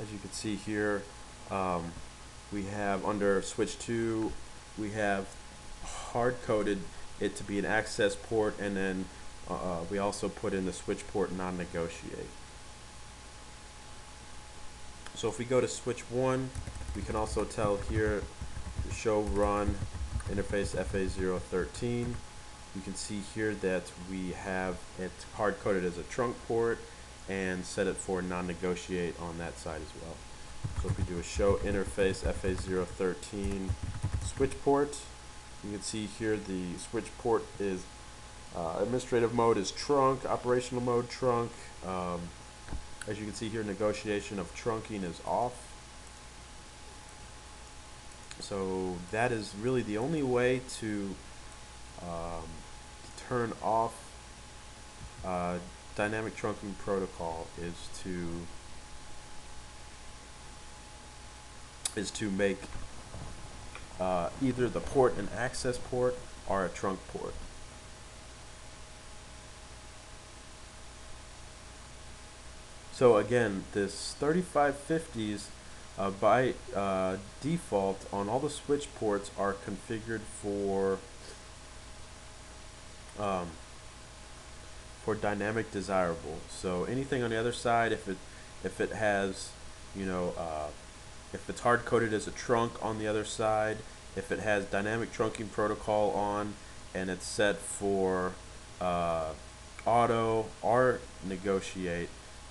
as you can see here, we have under switch 2, we have hard-coded it to be an access port, and then we also put in the switch port non-negotiate. So if we go to switch 1, we can also tell here to show run interface FA013. You can see here that we have it hard-coded as a trunk port and set it for non-negotiate on that side as well. So if we do a show interface FA013 switch port, you can see here the switch port is administrative mode is trunk, operational mode trunk. As you can see here, negotiation of trunking is off. So that is really the only way to turn off dynamic trunking protocol is to make either the port an access port or a trunk port. So again, this 3550s by default on all the switch ports are configured for dynamic desirable. So anything on the other side, if it has, you know, if it's hard coded as a trunk on the other side, if it has dynamic trunking protocol on, and it's set for auto or negotiate,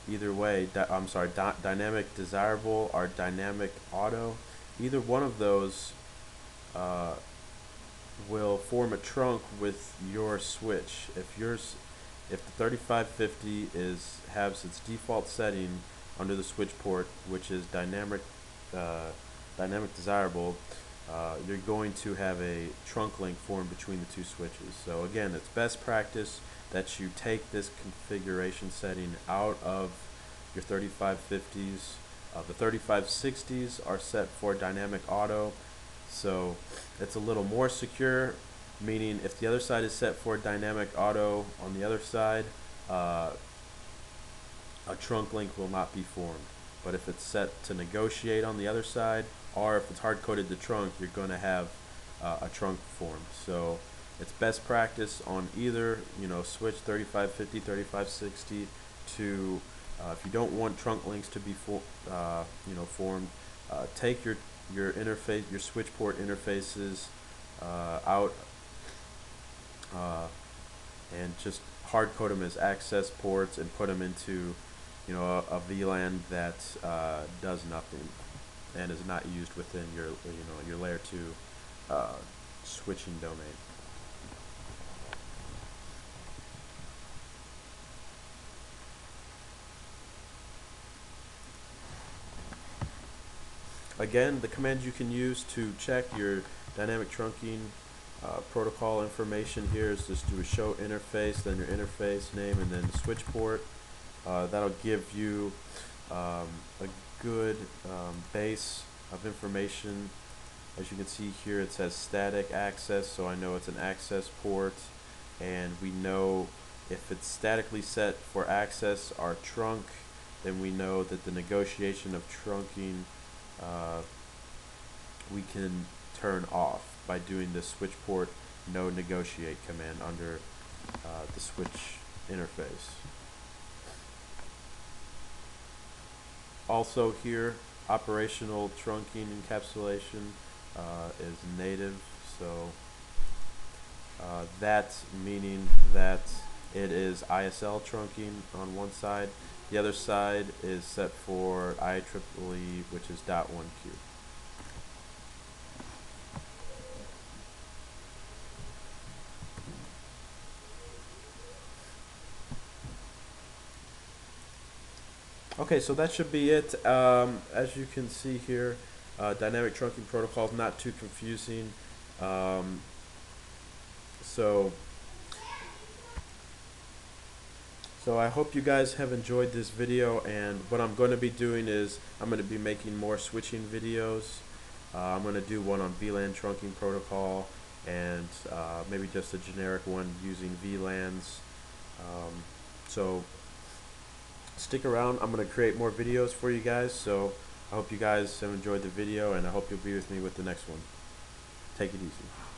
either way, dynamic desirable or dynamic auto, either one of those will form a trunk with your switch. If the 3550 has its default setting under the switch port, which is dynamic desirable, you're going to have a trunk link formed between the two switches. So again, it's best practice that you take this configuration setting out of your 3550s. The 3560s are set for dynamic auto, so it's a little more secure, meaning if the other side is set for dynamic auto on the other side, a trunk link will not be formed. But if it's set to negotiate on the other side, or if it's hard-coded to trunk, you're going to have a trunk formed. So it's best practice on either, switch 3550, 3560 to, if you don't want trunk links to be formed, take your interface, your switch port interfaces out, and just hard code them as access ports and put them into a VLAN that does nothing and is not used within your layer 2 switching domain. Again, the command you can use to check your dynamic trunking protocol information here is just do a show interface, then your interface name, and then switch port. That'll give you a good base of information. As you can see here, it says static access, so I know it's an access port, and we know if it's statically set for access or trunk, then we know that the negotiation of trunking we can turn off by doing the switch port no negotiate command under the switch interface. Also here, operational trunking encapsulation is native, so that's meaning that it is ISL trunking on one side. The other side is set for IEEE, which is .1Q. Okay, so that should be it. As you can see here, dynamic trunking protocol is not too confusing. So I hope you guys have enjoyed this video, and what I'm going to be doing is I'm going to be making more switching videos. I'm going to do one on VLAN trunking protocol, and maybe just a generic one using VLANs. So stick around. I'm going to create more videos for you guys, so I hope you guys have enjoyed the video, and I hope you'll be with me with the next one. Take it easy.